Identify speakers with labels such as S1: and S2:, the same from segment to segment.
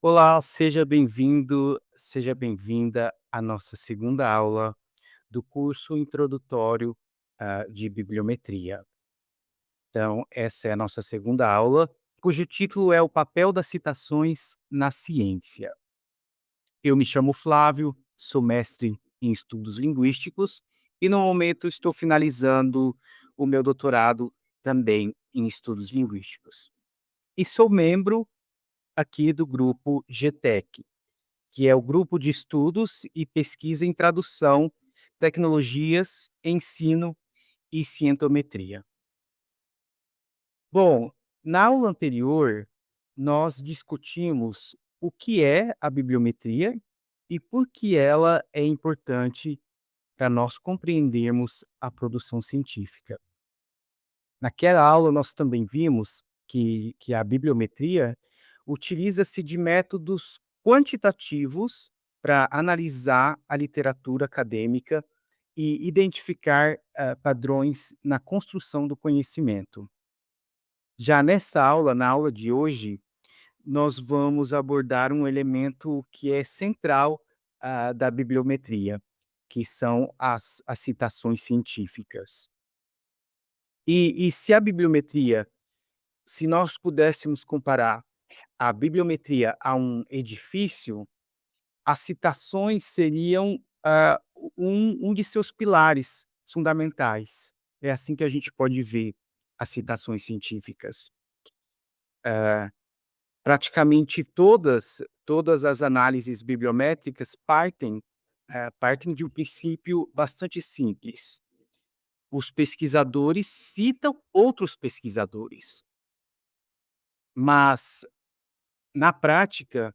S1: Olá, seja bem-vindo, seja bem-vinda à nossa segunda aula do curso introdutório, de bibliometria. Então, essa é a nossa segunda aula, cujo título é O papel das citações na ciência. Eu me chamo Flávio, sou mestre em estudos linguísticos e no momento estou finalizando o meu doutorado também em estudos linguísticos. E sou membro aqui do grupo GTEC, que é o Grupo de Estudos e Pesquisa em Tradução, Tecnologias, Ensino e Cientometria. Bom, na aula anterior, nós discutimos o que é a bibliometria e por que ela é importante para nós compreendermos a produção científica. Naquela aula, nós também vimos que a bibliometria utiliza-se de métodos quantitativos para analisar a literatura acadêmica e identificar padrões na construção do conhecimento. Já nessa aula, na aula de hoje, nós vamos abordar um elemento que é central da bibliometria, que são as citações científicas. E se a bibliometria, se nós pudéssemos comparar a bibliometria a um edifício, as citações seriam, um de seus pilares fundamentais. É assim que a gente pode ver as citações científicas. Praticamente todas as análises bibliométricas partem de um princípio bastante simples. Os pesquisadores citam outros pesquisadores, mas na prática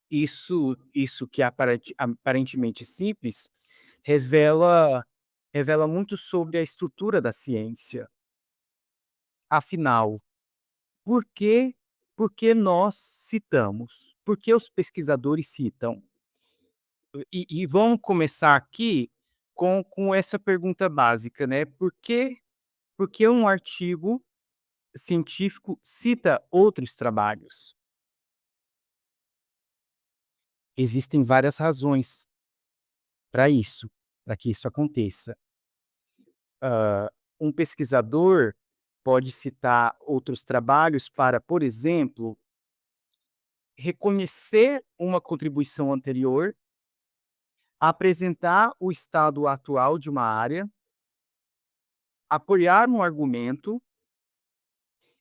S1: isso que é aparentemente simples, revela muito sobre a estrutura da ciência. Afinal, por que por que nós citamos? Por que os pesquisadores citam? E vamos começar aqui com essa pergunta básica, né, por que um artigo científico cita outros trabalhos? Existem várias razões para isso, para que isso aconteça. Um pesquisador pode citar outros trabalhos para, por exemplo, reconhecer uma contribuição anterior, apresentar o estado atual de uma área, apoiar um argumento.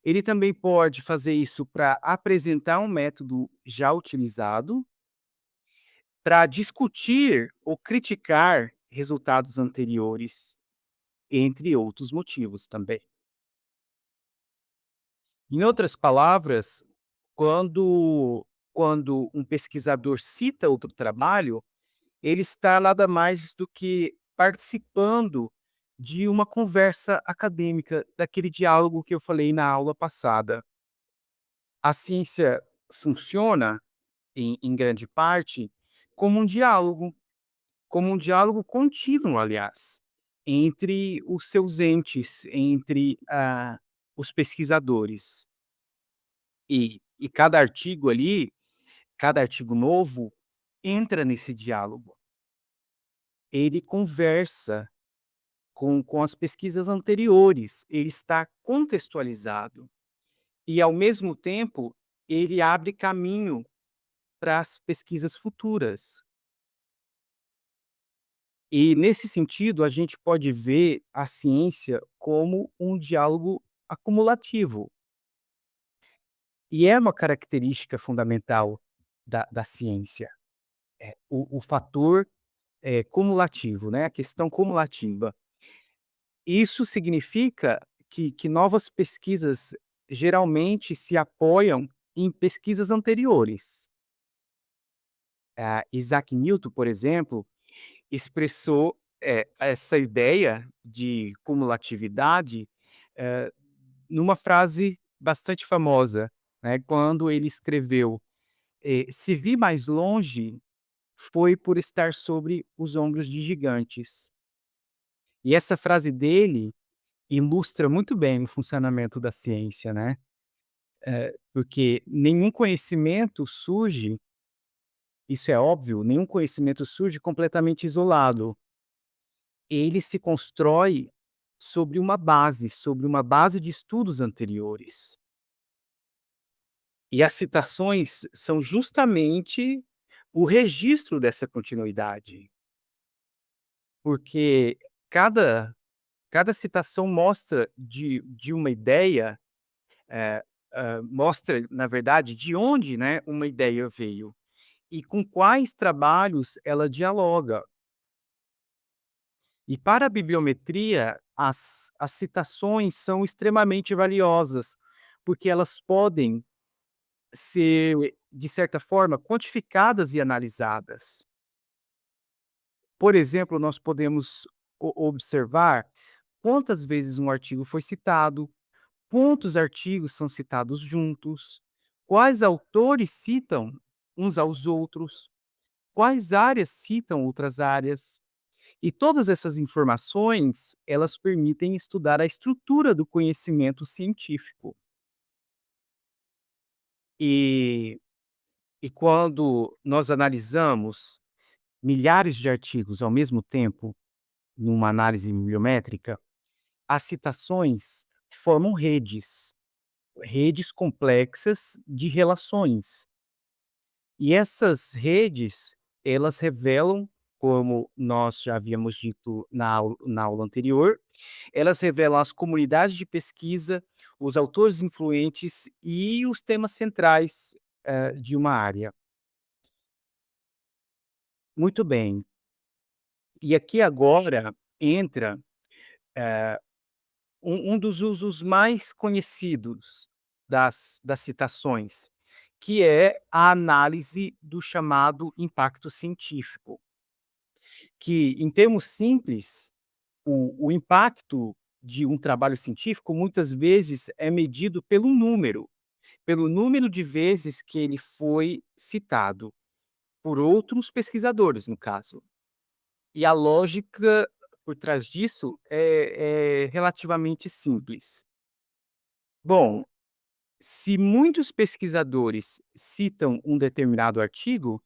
S1: Ele também pode fazer isso para apresentar um método já utilizado, para discutir ou criticar resultados anteriores, entre outros motivos também. Em outras palavras, quando quando um pesquisador cita outro trabalho, ele está nada mais do que participando de uma conversa acadêmica, daquele diálogo que eu falei na aula passada. A ciência funciona, em grande parte, como como um diálogo contínuo, aliás, entre os seus entes, entre os pesquisadores. E cada artigo ali, cada artigo novo, entra nesse diálogo. Ele conversa com as pesquisas anteriores, ele está contextualizado e, ao mesmo tempo, ele abre caminho para as pesquisas futuras. E, nesse sentido, a gente pode ver a ciência como um diálogo acumulativo. E é uma característica fundamental da ciência, o fator cumulativo, né, a questão cumulativa. Isso significa que novas pesquisas geralmente se apoiam em pesquisas anteriores. Isaac Newton, por exemplo, expressou, essa ideia de cumulatividade, eh, numa frase bastante famosa, né, quando ele escreveu: "Se vi mais longe, foi por estar sobre os ombros de gigantes". E essa frase dele ilustra muito bem o funcionamento da ciência, né. porque nenhum conhecimento surge, isso é óbvio, nenhum conhecimento surge completamente isolado. Ele se constrói sobre uma base de estudos anteriores. E as citações são justamente o registro dessa continuidade, porque cada cada citação mostra de uma ideia, eh mostra, na verdade, de onde, né, uma ideia veio e com quais trabalhos ela dialoga. E para a bibliometria, as citações são extremamente valiosas, porque elas podem ser, de certa forma, quantificadas e analisadas. Por exemplo, nós podemos observar quantas vezes um artigo foi citado, quantos artigos são citados juntos, quais autores citam uns aos outros, quais áreas citam outras áreas. E todas essas informações, elas permitem estudar a estrutura do conhecimento científico. E, e quando nós analisamos milhares de artigos ao mesmo tempo, numa análise bibliométrica, as citações formam redes, redes complexas de relações. E essas redes, elas revelam, como nós já havíamos dito na aula anterior, elas revelam as comunidades de pesquisa, os autores influentes e os temas centrais, de uma área. Muito bem. E aqui agora entra, um dos usos mais conhecidos das citações, que é a análise do chamado impacto científico, que, em termos simples, o impacto de um trabalho científico muitas vezes é medido pelo número de vezes que ele foi citado por outros pesquisadores, no caso. E a lógica por trás disso é relativamente simples. Bom, se muitos pesquisadores citam um determinado artigo,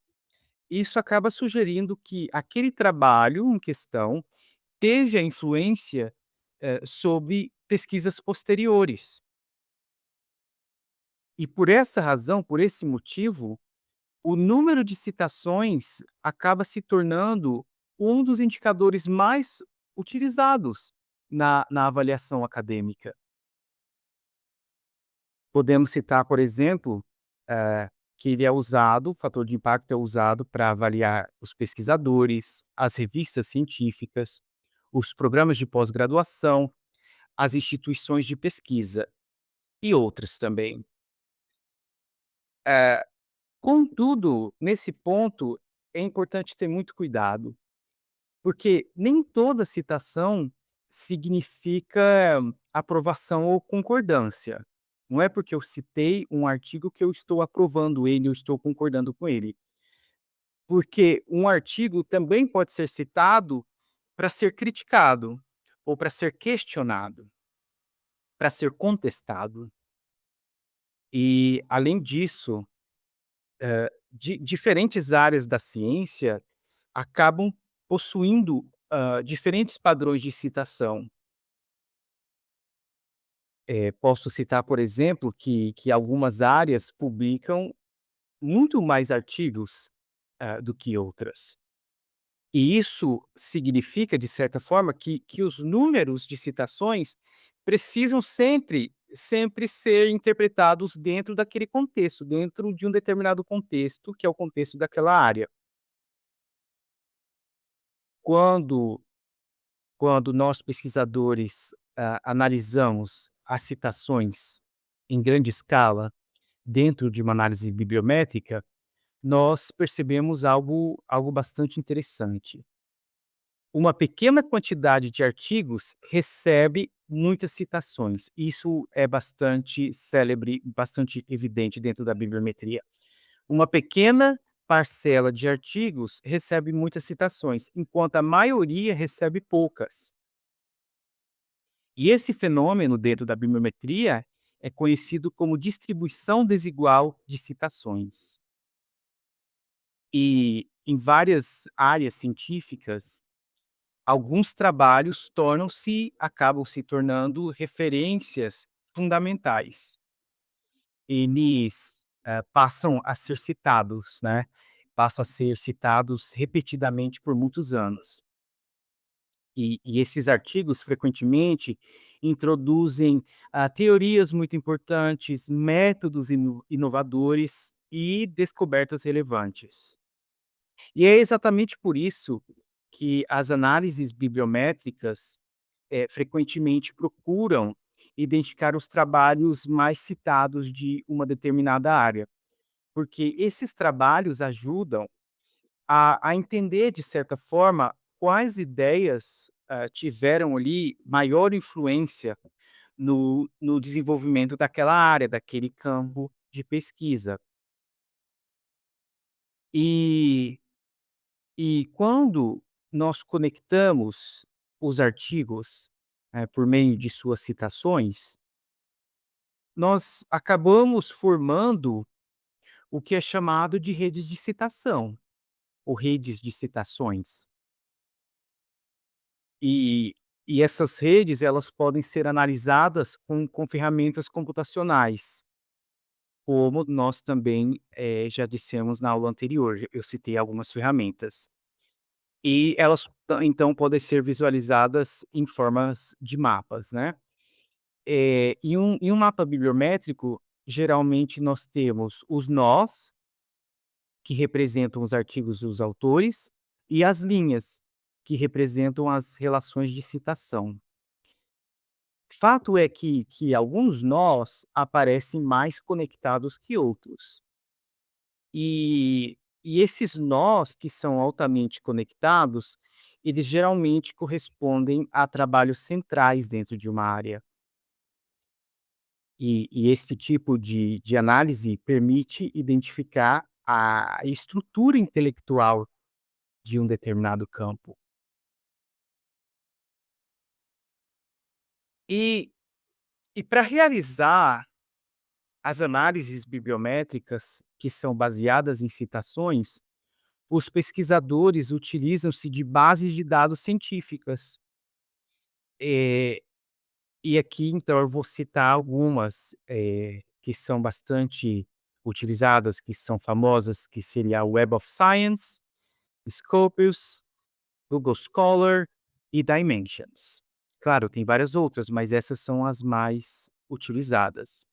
S1: isso acaba sugerindo que aquele trabalho em questão teve a influência, sobre pesquisas posteriores. E por essa razão, por esse motivo, o número de citações acaba se tornando um dos indicadores mais utilizados na avaliação acadêmica. Podemos citar, por exemplo, que ele é usado, o fator de impacto é usado para avaliar os pesquisadores, as revistas científicas, os programas de pós-graduação, as instituições de pesquisa e outras também. Contudo, nesse ponto, é importante ter muito cuidado, porque nem toda citação significa aprovação ou concordância. Não é porque eu citei um artigo que eu estou aprovando ele, eu estou concordando com ele. Porque um artigo também pode ser citado para ser criticado, ou para ser questionado, para ser contestado. E, além disso, diferentes áreas da ciência acabam possuindo, diferentes padrões de citação. Posso citar, por exemplo, que algumas áreas publicam muito mais artigos, do que outras. E isso significa, de certa forma, que os números de citações precisam sempre ser interpretados dentro daquele contexto, dentro de um determinado contexto, que é o contexto daquela área. Quando quando nós pesquisadores, analisamos as citações em grande escala, dentro de uma análise bibliométrica, nós percebemos algo bastante interessante. Uma pequena quantidade de artigos recebe muitas citações. Isso é bastante célebre, bastante evidente dentro da bibliometria. Uma pequena parcela de artigos recebe muitas citações, enquanto a maioria recebe poucas. E esse fenômeno dentro da bibliometria, é conhecido como distribuição desigual de citações. E em várias áreas científicas, alguns trabalhos acabam se tornando referências fundamentais. Eles, passam a ser citados, né, passam a ser citados repetidamente por muitos anos. E esses artigos frequentemente introduzem, teorias muito importantes, métodos inovadores e descobertas relevantes. E é exatamente por isso que as análises bibliométricas, frequentemente procuram identificar os trabalhos mais citados de uma determinada área, porque esses trabalhos ajudam a entender, de certa forma, quais ideias, tiveram ali maior influência no desenvolvimento daquela área, daquele campo de pesquisa. E quando nós conectamos os artigos, por meio de suas citações, nós acabamos formando o que é chamado de redes de citação, ou redes de citações. E essas redes, elas podem ser analisadas com ferramentas computacionais, como nós também, já dissemos na aula anterior, eu citei algumas ferramentas. E elas então podem ser visualizadas em formas de mapas, né. Em um mapa bibliométrico, geralmente nós temos os nós, que representam os artigos dos autores, e as linhas, que representam as relações de citação. Fato é que alguns nós aparecem mais conectados que outros. E esses nós que são altamente conectados, eles geralmente correspondem a trabalhos centrais dentro de uma área. E esse tipo de análise permite identificar a estrutura intelectual de um determinado campo. E para realizar as análises bibliométricas, que são baseadas em citações, os pesquisadores utilizam-se de bases de dados científicas. Eh, e aqui, então, eu vou citar algumas, que são bastante utilizadas, que são famosas, que seria a Web of Science, Scopus, Google Scholar e Dimensions. Claro, tem várias outras, mas essas são as mais utilizadas.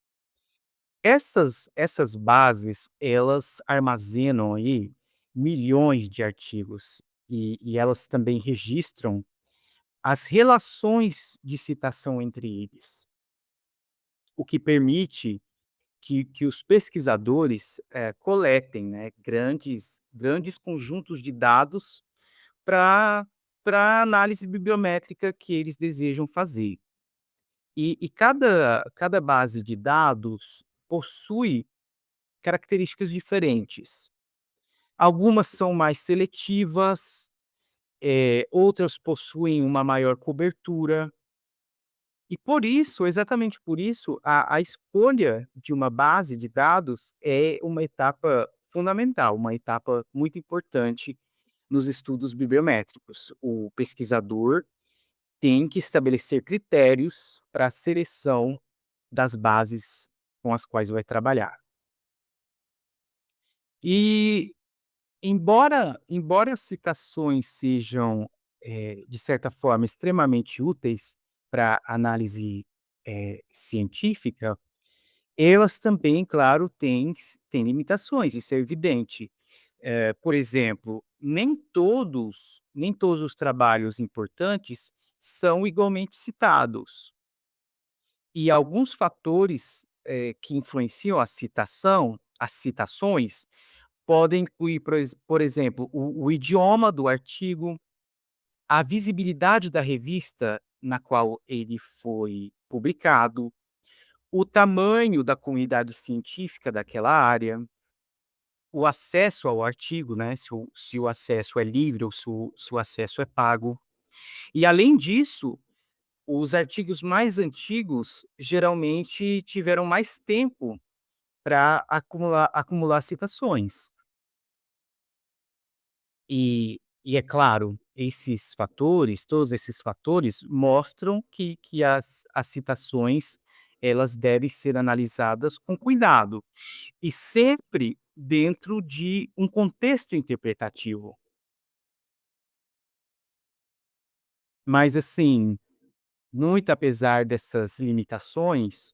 S1: Essas bases, elas armazenam aí milhões de artigos e elas também registram as relações de citação entre eles, o que permite que os pesquisadores, coletem, né, grandes conjuntos de dados para a análise bibliométrica que eles desejam fazer. E cada base de dados possui características diferentes. Algumas são mais seletivas, outras possuem uma maior cobertura. E por isso, exatamente por isso, a escolha de uma base de dados é uma etapa fundamental, uma etapa muito importante nos estudos bibliométricos. O pesquisador tem que estabelecer critérios para a seleção das bases com as quais vai trabalhar. E embora as citações sejam, de certa forma, extremamente úteis para análise, científica, elas também, claro, têm limitações, isso é evidente. Por exemplo, nem todos os trabalhos importantes são igualmente citados. E alguns fatores, que influenciam as citações, podem incluir, por exemplo, o idioma do artigo, a visibilidade da revista na qual ele foi publicado, o tamanho da comunidade científica daquela área, o acesso ao artigo, né, se o acesso é livre ou se o acesso é pago. E além disso, os artigos mais antigos geralmente tiveram mais tempo para acumular citações. E é claro, todos esses fatores mostram que as citações, elas devem ser analisadas com cuidado, e sempre dentro de um contexto interpretativo. Mas assim, muito apesar dessas limitações,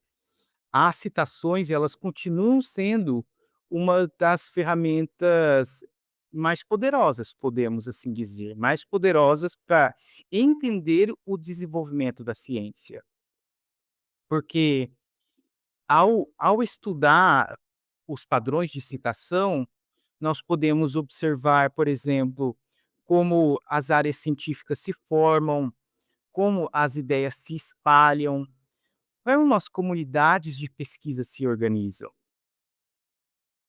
S1: as citações elas continuam sendo uma das ferramentas mais poderosas, podemos assim dizer, mais poderosas para entender o desenvolvimento da ciência. Porque ao estudar os padrões de citação, nós podemos observar, por exemplo, como as áreas científicas se formam, como as ideias se espalham, como as comunidades de pesquisa se organizam.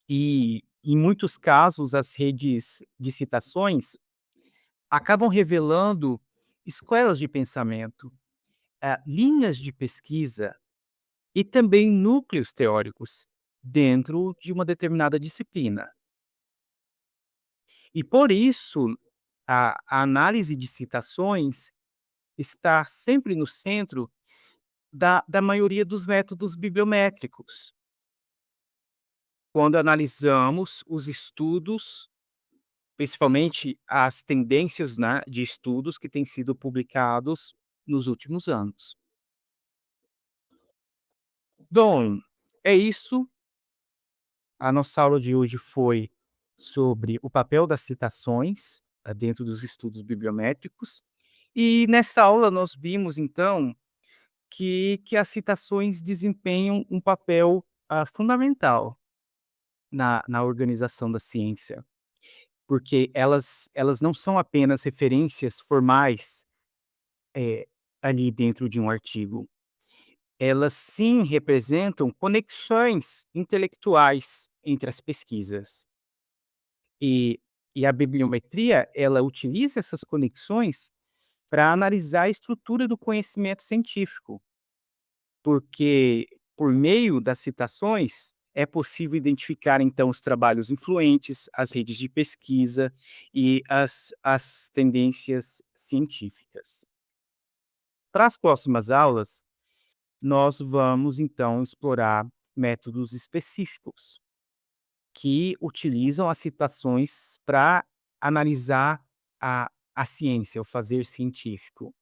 S1: E, em muitos casos, as redes de citações acabam revelando escolas de pensamento, linhas de pesquisa e também núcleos teóricos dentro de uma determinada disciplina. E por isso, a análise de citações está sempre no centro da maioria dos métodos bibliométricos, quando analisamos os estudos, principalmente as tendências, né, de estudos que têm sido publicados nos últimos anos. Bom, é isso. A nossa aula de hoje foi sobre o papel das citações, dentro dos estudos bibliométricos. E nessa aula nós vimos então que as citações desempenham um papel, fundamental na organização da ciência, porque elas não são apenas referências formais, eh, ali dentro de um artigo. Elas sim representam conexões intelectuais entre as pesquisas. E e a bibliometria, ela utiliza essas conexões para analisar a estrutura do conhecimento científico, porque por meio das citações é possível identificar então os trabalhos influentes, as redes de pesquisa e as tendências científicas. Para as próximas aulas, nós vamos então explorar métodos específicos que utilizam as citações para analisar a ciência, o fazer científico.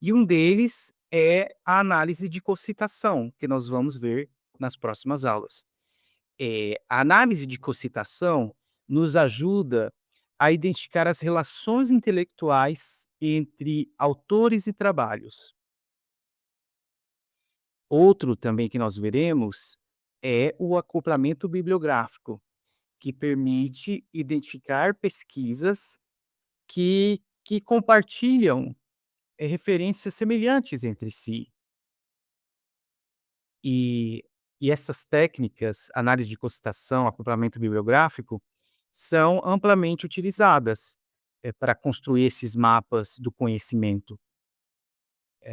S1: E um deles é a análise de cocitação, que nós vamos ver nas próximas aulas. A análise de cocitação nos ajuda a identificar as relações intelectuais entre autores e trabalhos. Outro também que nós veremos é o acoplamento bibliográfico, que permite identificar pesquisas que compartilham, referências semelhantes entre si. E e essas técnicas, análise de concitação, acoplamento bibliográfico, são amplamente utilizadas, para construir esses mapas do conhecimento,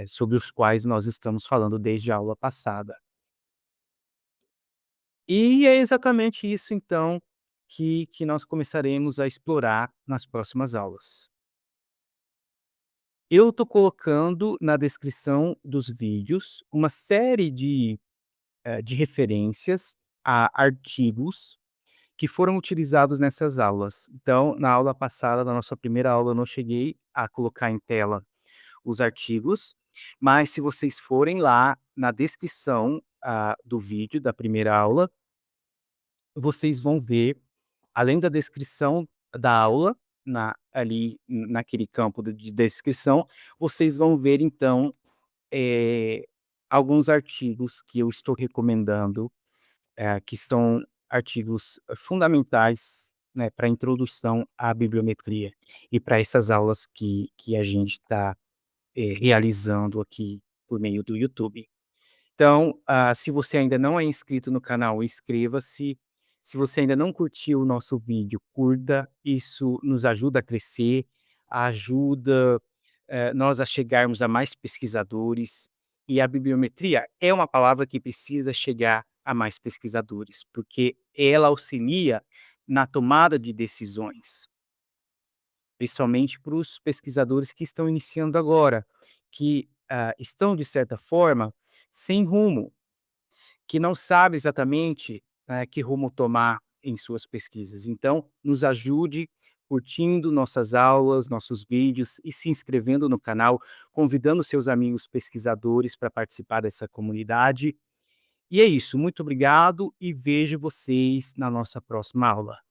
S1: sobre os quais nós estamos falando desde a aula passada. E é exatamente isso então que nós começaremos a explorar nas próximas aulas. Eu estou colocando na descrição dos vídeos uma série de referências a artigos que foram utilizados nessas aulas. Então, na aula passada, na nossa primeira aula, eu não cheguei a colocar em tela os artigos, mas se vocês forem lá na descrição, do vídeo da primeira aula, vocês vão ver, além da descrição da aula, ali naquele campo de descrição, vocês vão ver então, eh, alguns artigos que eu estou recomendando, que são artigos fundamentais, né, pra introdução à bibliometria e para essas aulas que a gente está, realizando aqui por meio do YouTube. Então, se você ainda não é inscrito no canal, inscreva-se. Se você ainda não curtiu o nosso vídeo, curta, isso nos ajuda a crescer, ajuda, nós a chegarmos a mais pesquisadores, e a bibliometria é uma palavra que precisa chegar a mais pesquisadores, porque ela auxilia na tomada de decisões, principalmente para os pesquisadores que estão iniciando agora, que, estão, de certa forma, sem rumo, que não sabe exatamente, que rumo tomar em suas pesquisas. Então, nos ajude curtindo nossas aulas, nossos vídeos e se inscrevendo no canal, convidando seus amigos pesquisadores para participar dessa comunidade. E é isso, muito obrigado e vejo vocês na nossa próxima aula.